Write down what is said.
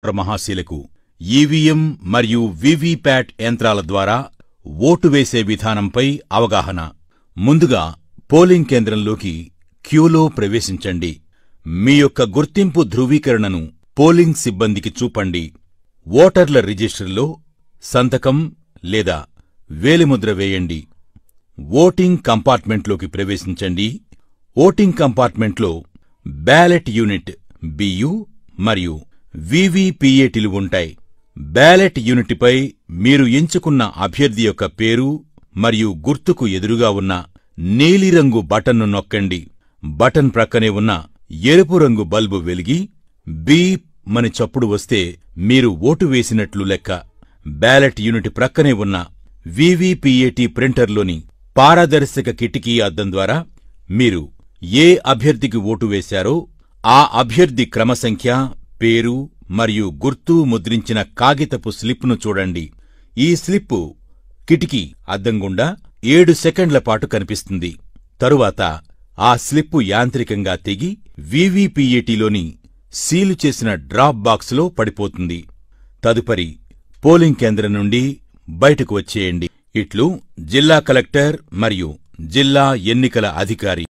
మహాశీలకు EVM మరియు VVPAT యంత్రాల ద్వారా ఓటు వేసే విధానంపై అవగాహన. ముందుగా పోలింగ్ కేంద్రంలోకి క్యూలో ప్రవేశించండి. మీ యొక్క గుర్తింపు ధృవీకరణను పోలింగ్ సిబ్బందికి చూపండి. ఓటర్ల రిజిస్టర్లో సంతకం లేదా వేలిముద్ర వేయండి. ఓటింగ్ కంపార్ట్మెంట్లోకి ప్రవేశించండి. ఓటింగ్ కంపార్ట్మెంట్లో బ్యాలెట్ యూనిట్ బియు మరియు వీవీపీఏటీలు ఉంటాయి. బ్యాలెట్ యూనిట్పై మీరు ఎంచుకున్న అభ్యర్థి యొక్క పేరు మరియు గుర్తుకు ఎదురుగా ఉన్న నీలిరంగు బటన్ను నొక్కండి. బటన్ ప్రక్కనే ఉన్న ఎరుపు రంగు బల్బు వెలిగి బీప్ మని చప్పుడు వస్తే మీరు ఓటు వేసినట్లు లెక్క. బ్యాలెట్ యూనిట్ ప్రక్కనే ఉన్న వీవీపీఏటీ ప్రింటర్లోని పారదర్శక కిటికీ అద్దం ద్వారా మీరు ఏ అభ్యర్థికి ఓటు వేశారో ఆ అభ్యర్థి క్రమసంఖ్య, పేరు మరియు గుర్తు ముద్రించిన కాగితపు స్లిప్ను చూడండి. ఈ స్లిప్పు కిటికీ అద్దం గుండా 7 సెకండ్ల పాటు కనిపిస్తుంది. తరువాత ఆ స్లిప్పు యాంత్రికంగా తెగి వీవీపీఏటీలోని సీలు చేసిన డ్రాప్ బాక్సులో పడిపోతుంది. తదుపరి పోలింగ్ కేంద్రం నుండి బయటకు వచ్చేయండి. ఇట్లు జిల్లా కలెక్టర్ మరియు జిల్లా ఎన్నికల అధికారి.